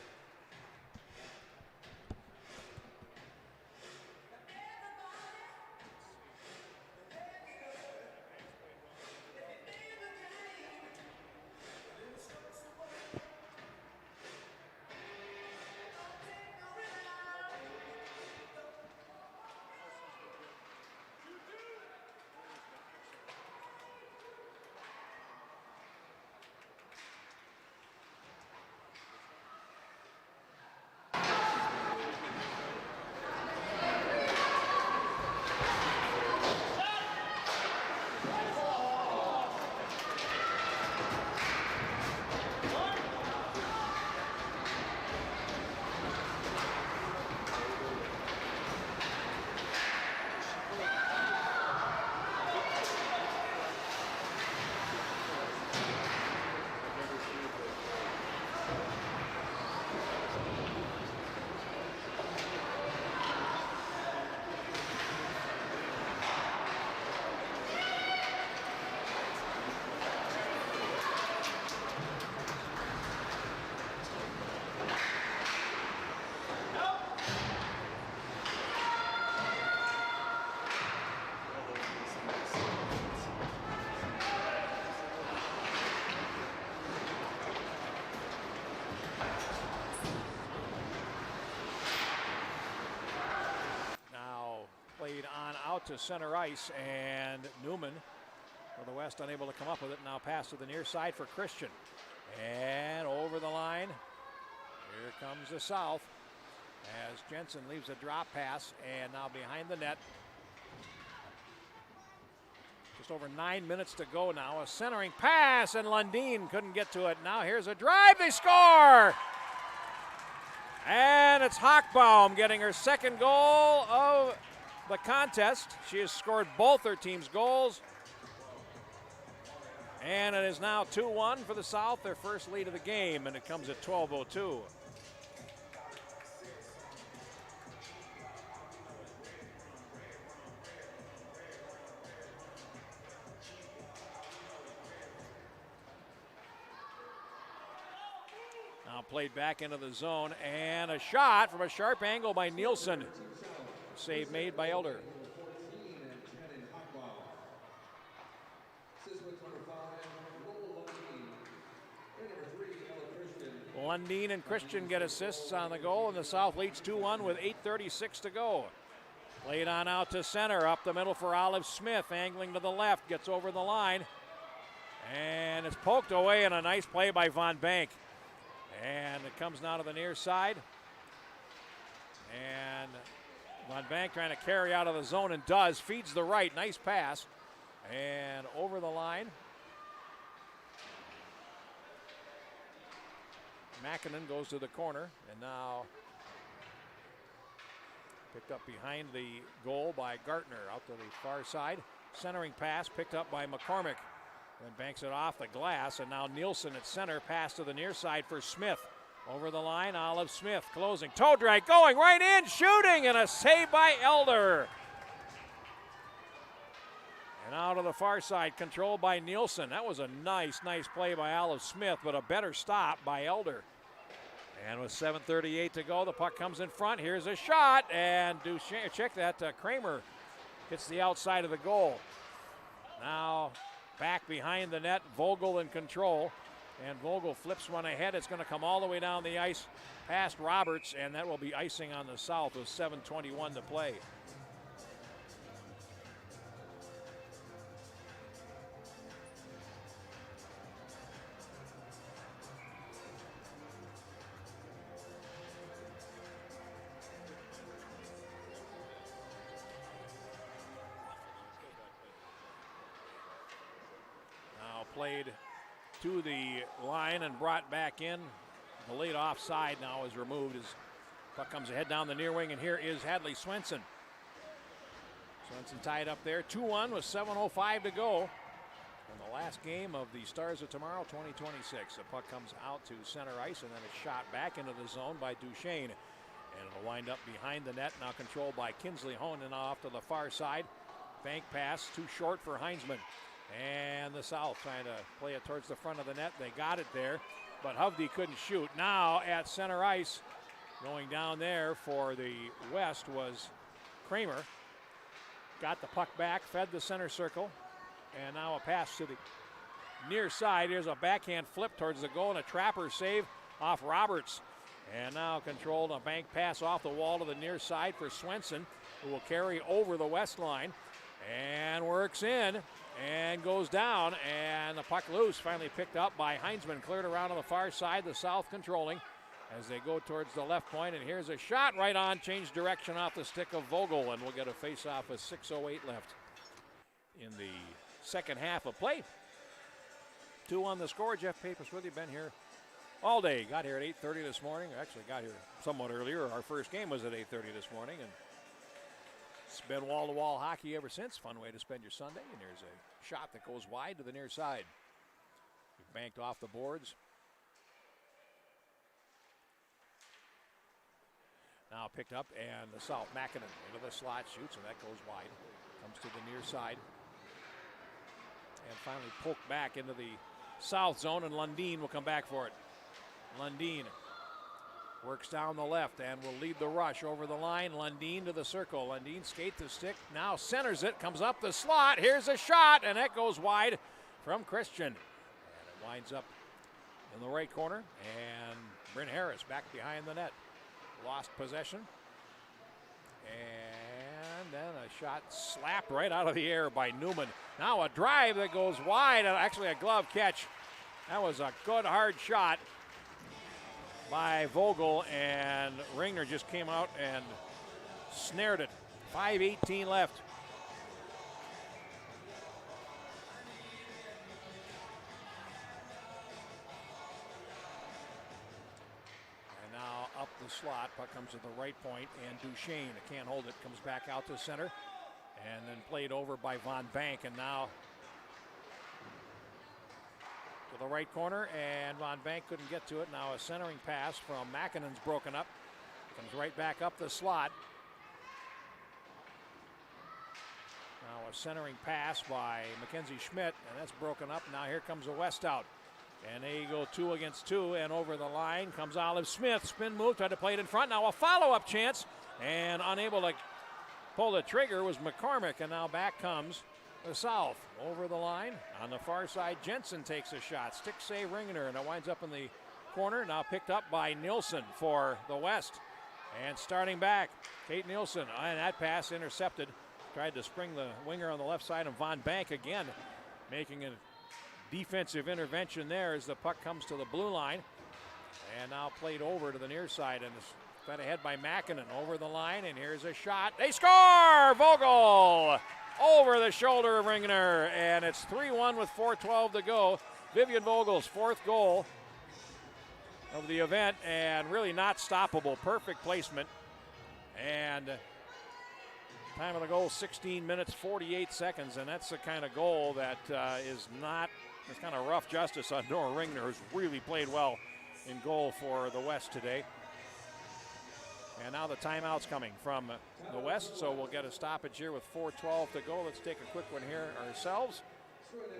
Played on out to center ice, and Newman for the West unable to come up with it. Now pass to the near side for Christian, and over the line. Here comes the South as Jensen leaves a drop pass, and now behind the net. Just over 9 minutes to go now. A centering pass, and Lundin couldn't get to it. Now here's a drive. They score! And it's Hochbaum getting her second goal of the contest. She has scored both her team's goals. And it is now 2-1 for the South, their first lead of the game, and it comes at 12:02. Now played back into the zone, and a shot from a sharp angle by Nielsen. Save made by Elder. Lundin and Christian get assists on the goal, and the South leads 2-1 with 8:36 to go. Played on out to center, up the middle for Olive Smith, angling to the left, gets over the line, and it's poked away, and a nice play by Von Bank. And it comes now to the near side, and Von Bank trying to carry out of the zone, and does. Feeds the right. Nice pass. And over the line. Mackinnon goes to the corner. And now picked up behind the goal by Gartner. Out to the far side. Centering pass picked up by McCormick. Then banks it off the glass. And now Nielsen at center. Pass to the near side for Smith. Over the line, Olive Smith closing. Toe drag going right in, shooting, and a save by Elder. And out of the far side, controlled by Nielsen. That was a nice play by Olive Smith, but a better stop by Elder. And with 7:38 to go, the puck comes in front. Here's a shot, and check that. Kramer hits the outside of the goal. Now back behind the net, Vogel in control. And Vogel flips one ahead. It's going to come all the way down the ice past Roberts, and that will be icing on the South with 7:21 to play. played to the line and brought back in. The late offside now is removed as puck comes ahead down the near wing, and here is Hadley Swenson. Swenson tied up there, 2-1 with 7:05 to go in the last game of the Stars of Tomorrow 2026. The puck comes out to center ice, and then it's shot back into the zone by Duchesne. And it'll wind up behind the net, now controlled by Kinsley Honan off to the far side. Bank pass, too short for Heinzman. And the South trying to play it towards the front of the net. They got it there, but Hovde couldn't shoot. Now at center ice, going down there for the West was Kramer. Got the puck back, fed the center circle, and now a pass to the near side. Here's a backhand flip towards the goal and a trapper save off Roberts. And now controlled, a bank pass off the wall to the near side for Swenson, who will carry over the West line and works in and goes down, and the puck loose, finally picked up by Heinzman, cleared around on the far side, the South controlling as they go towards the left point, and here's a shot right on, change direction off the stick of Vogel, and we'll get a face-off with 6:08 left in the second half of play. 2 on the score. Jeff Pappas with you, been here all day. Got here at 8:30 this morning. Actually got here somewhat earlier. Our first game was at 8:30 this morning, and it's been wall-to-wall hockey ever since. Fun way to spend your Sunday. And there's a shot that goes wide to the near side. Banked off the boards. Now picked up, and the South, Makinen into the slot, shoots, and that goes wide. Comes to the near side. And finally poked back into the South zone, and Lundin will come back for it. Lundin works down the left and will lead the rush over the line. Lundin to the circle. Lundin skates the stick, now centers it, comes up the slot. Here's a shot, and that goes wide from Christian. And it winds up in the right corner, and Bryn Harris back behind the net. Lost possession. And then a shot slapped right out of the air by Newman. Now a drive that goes wide, and actually a glove catch. That was a good hard shot by Vogel, and Ringner just came out and snared it. 5:18 left. And now up the slot, puck comes to the right point, and Duchesne can't hold it, comes back out to center, and then played over by Von Bank, and now to the right corner, and Von Bank couldn't get to it. Now a centering pass from Makinen's broken up. Comes right back up the slot. Now a centering pass by Mackenzie Schmidt, and that's broken up. Now here comes a West out. And they go 2 against 2, and over the line comes Olive Smith. Spin move, tried to play it in front. Now a follow-up chance, and unable to pull the trigger was McCormick, and now back comes the South. Over the line, on the far side, Jensen takes a shot. Stick save Ringner, and it winds up in the corner. Now picked up by Nielsen for the West. And starting back, Kate Nielsen, and that pass intercepted. Tried to spring the winger on the left side, and Von Bank again making a defensive intervention there as the puck comes to the blue line. And now played over to the near side, and is fed ahead by Makinen over the line, and here's a shot. They score! Vogel! Over the shoulder of Ringner, and it's 3-1 with 4:12 to go. Vivian Vogel's 4th goal of the event, and really not stoppable. Perfect placement. And time of the goal, 16 minutes, 48 seconds, and that's the kind of goal that is not, it's kind of rough justice on Nora Ringner, who's really played well in goal for the West today. And now the timeout's coming from the West, so we'll get a stoppage here with 4:12 to go. Let's take a quick one here ourselves.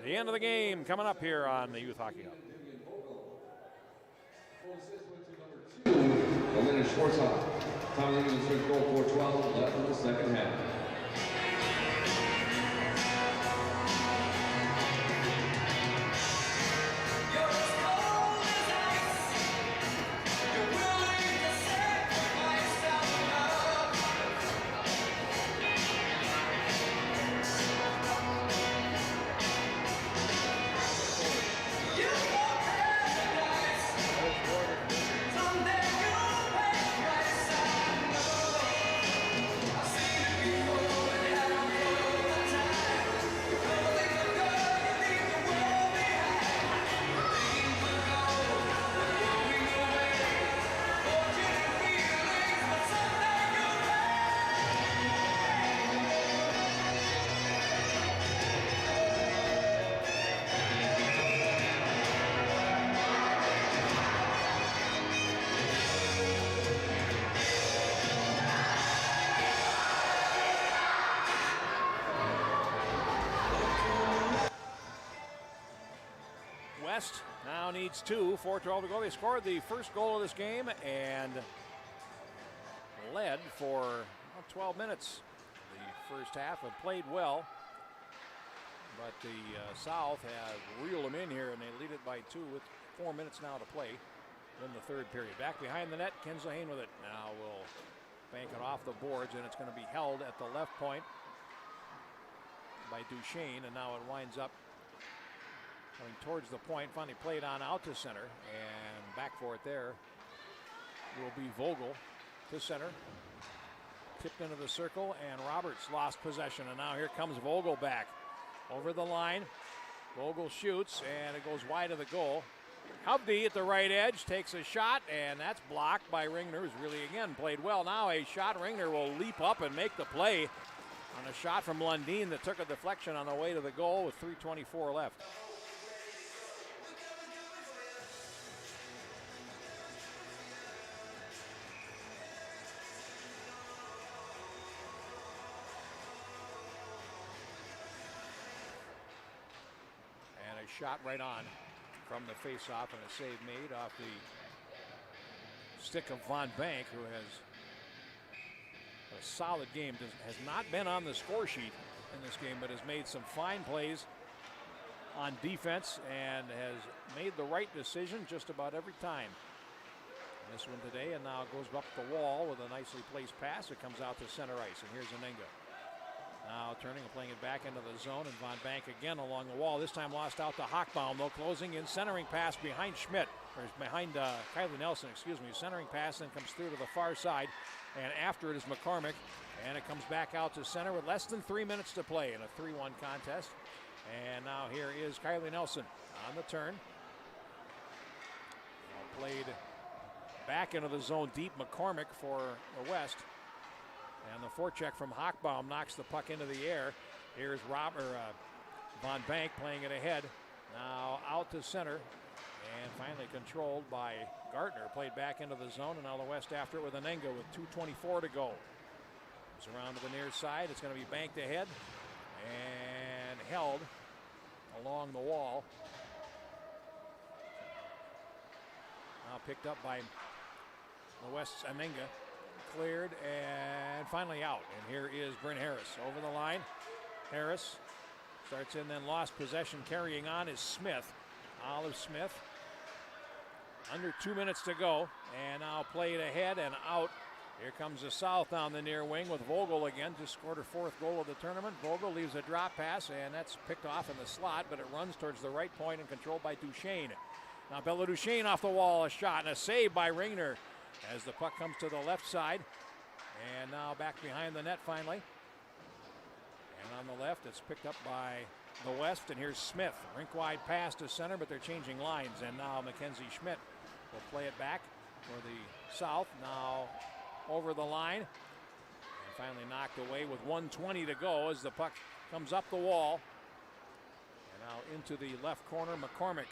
The end of the game coming up here on the Youth Hockey Hub. Elena Schwarzhoff. Tom Williams with goal 4:12 left in the second half. West now needs 2, 4:12 to go. They scored the first goal of this game and led for about 12 minutes. The first half have played well, but the South have reeled them in here, and they lead it by 2 with 4 minutes now to play in the third period. Back behind the net, Kinslahane with it. Now will bank it off the boards, and it's going to be held at the left point by Duchesne, and now it winds up going towards the point. Finally played on out to center, and back for it there will be Vogel to center. Tipped into the circle, and Roberts lost possession, and now here comes Vogel back over the line. Vogel shoots, and it goes wide of the goal. Hovde at the right edge takes a shot, and that's blocked by Ringner, who's really, again, played well. Now a shot, Ringner will leap up and make the play on a shot from Lundin that took a deflection on the way to the goal with 3:24 left. And a shot right on from the face-off, and a save made off the stick of Von Bank, who has a solid game. Has not been on the score sheet in this game, but has made some fine plays on defense and has made the right decision just about every time. This one today, and now goes up the wall with a nicely placed pass. It comes out to center ice, and here's Anenga. Now turning and playing it back into the zone, and Von Bank again along the wall. This time lost out to Hochbaum, though, closing in, centering pass behind Schmidt, or behind Kylie Nelson, excuse me. Centering pass then comes through to the far side, and after it is McCormick, and it comes back out to center with less than 3 minutes to play in a 3-1 contest. And now here is Kylie Nelson on the turn. Now played back into the zone deep, McCormick for the West. And the forecheck from Hochbaum knocks the puck into the air. Here's Von Bank playing it ahead. Now out to center. And finally controlled by Gartner. Played back into the zone, and now the West after it with Anenga with 2:24 to go. Comes around to the near side. It's going to be banked ahead and held along the wall. Now picked up by the West's Anenga. Cleared and finally out. And here is Bryn Harris over the line. Harris starts in, then lost possession. Carrying on is Smith. Olive Smith. Under 2 minutes to go. And now played ahead and out. Here comes the South down the near wing with Vogel again. Just scored her 4th goal of the tournament. Vogel leaves a drop pass, and that's picked off in the slot, but it runs towards the right point and controlled by Duchesne. Now Bella Duchesne off the wall, a shot and a save by Ringner as the puck comes to the left side. And now back behind the net finally. And on the left, it's picked up by the West, and here's Smith. Rink-wide pass to center, but they're changing lines, and now Mackenzie Schmidt will play it back for the South. Now over the line, and finally knocked away with 1:20 to go as the puck comes up the wall. And now into the left corner, McCormick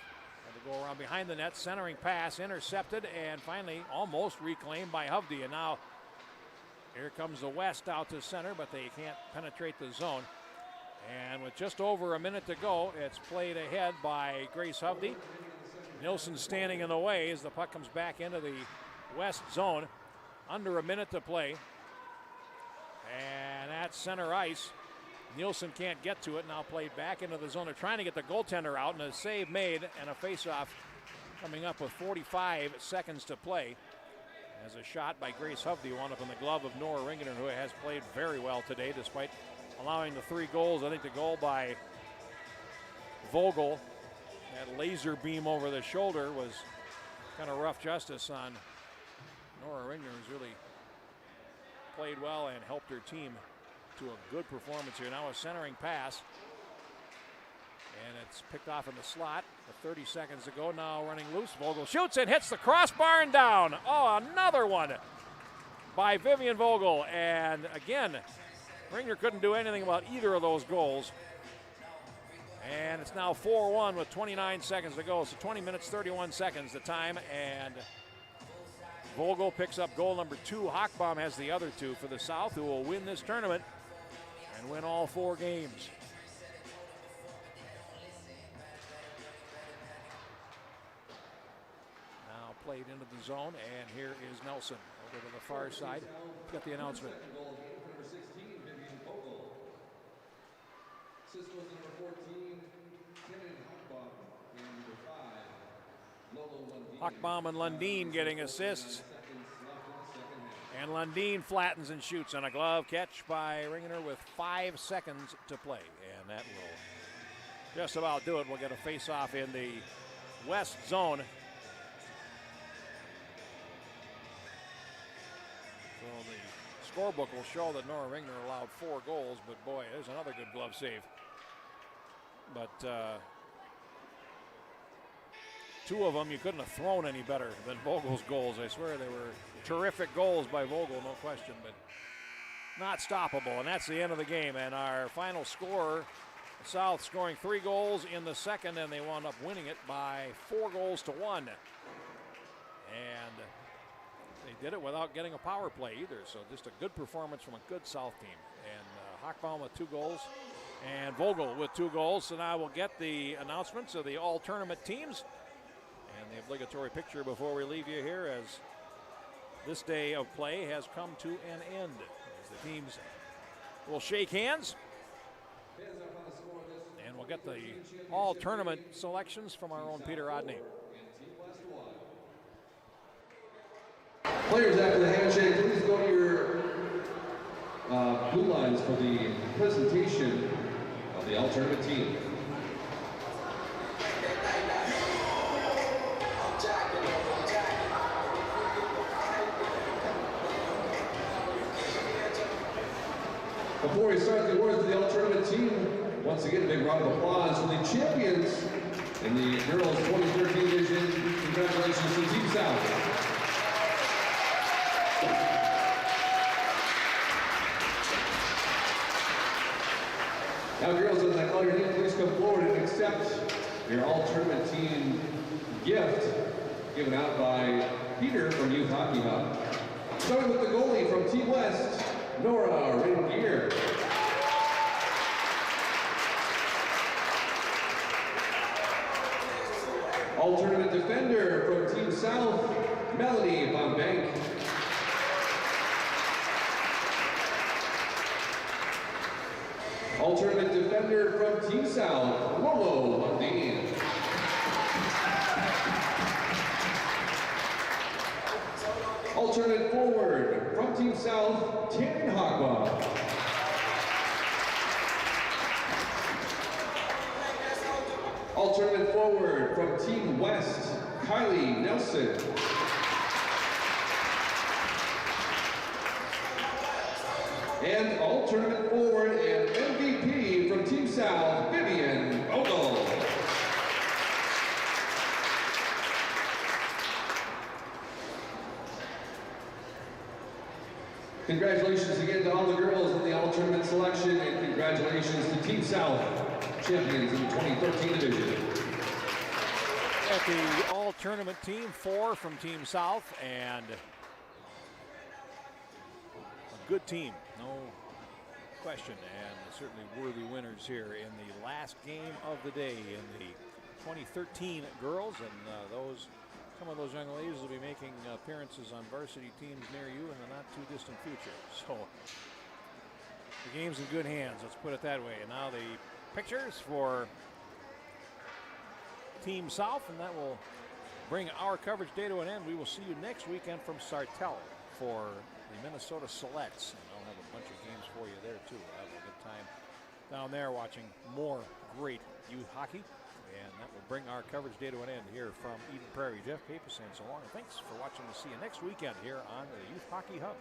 had to go around behind the net, centering pass, intercepted, and finally almost reclaimed by Hovde. And now here comes the West out to center, but they can't penetrate the zone. And with just over a minute to go, it's played ahead by Grace Hovde. Nilsson standing in the way as the puck comes back into the West zone. Under a minute to play. And at center ice, Nielsen can't get to it. Now played back into the zone. They're trying to get the goaltender out, and a save made and a faceoff coming up with 45 seconds to play. As a shot by Grace Hovde wound up in the glove of Nora Ringner, who has played very well today despite allowing the 3 goals. I think the goal by Vogel, that laser beam over the shoulder, was kind of rough justice on Nora Ringner, who's really played well and helped her team to a good performance here. Now a centering pass, and it's picked off in the slot with 30 seconds to go. Now running loose, Vogel shoots and hits the crossbar and down. Oh, another one by Vivian Vogel, and again, Ringner couldn't do anything about either of those goals. And it's now 4-1 with 29 seconds to go. So 20 minutes, 31 seconds the time, and Vogel picks up goal number 2. Hochbaum has the other 2 for the South, who will win this tournament and win all 4 games. played into the zone, and here is Nelson over to the far side. Got the announcement. Hochbaum and Lundin getting assists. And Lundin flattens and shoots on a glove catch by Ringener with 5 seconds to play. And that will just about do it. We'll get a face-off in the west zone. So the scorebook will show that Nora Ringner allowed 4 goals, but boy, there's another good glove save. But 2 of them you couldn't have thrown any better than Vogel's goals. I swear they were terrific goals by Vogel, no question, but not stoppable. And that's the end of the game. And our final score, South scoring 3 goals in the second, and they wound up winning it by 4 goals to 1. And they did it without getting a power play either. So just a good performance from a good South team. And Hochbaum with 2 goals and Vogel with 2 goals. So now we'll get the announcements of the all-tournament teams and the obligatory picture before we leave you here, as this day of play has come to an end. As the teams will shake hands. And we'll get the all-tournament selections from our own Peter Rodney. Players after the handshake, please go to your blue lines for the presentation of the all-tournament team. Before we start the awards of the all-tournament team, once again, a big round of applause for the champions in the girls 2013 division. Congratulations to Team South. Now, girls, as I call your name, please come forward and accept your all-tournament team gift given out by Peter from Youth Hockey Hub. Starting with the goalie from Team West, Nora Ringier. All-tournament defender from Team South, Melanie Von Bank. Alternate defender from Team South, Rolo Lundin. Alternate forward from Team South, Tanner Hochbaum. Alternate forward from Team West, Kylie Nelson. And all-tournament forward and MVP from Team South, Vivian Vogel. Congratulations again to all the girls in the all-tournament selection, and congratulations to Team South, champions in the 2013 division. At the all-tournament team, 4 from Team South, and a good team, no question, and certainly worthy winners here in the last game of the day in the 2013 girls, and some of those young ladies will be making appearances on varsity teams near you in the not too distant future. So the game's in good hands, let's put it that way. And now the pictures for Team South, and that will bring our coverage day to an end. We will see you next weekend from Sartell for the Minnesota Selects. And I'll have a bunch of games for you there too. We'll have a good time down there watching more great youth hockey. And that will bring our coverage day to an end here from Eden Prairie. Jeff Papis saying so long. Thanks for watching. We'll see you next weekend here on the Youth Hockey Hub.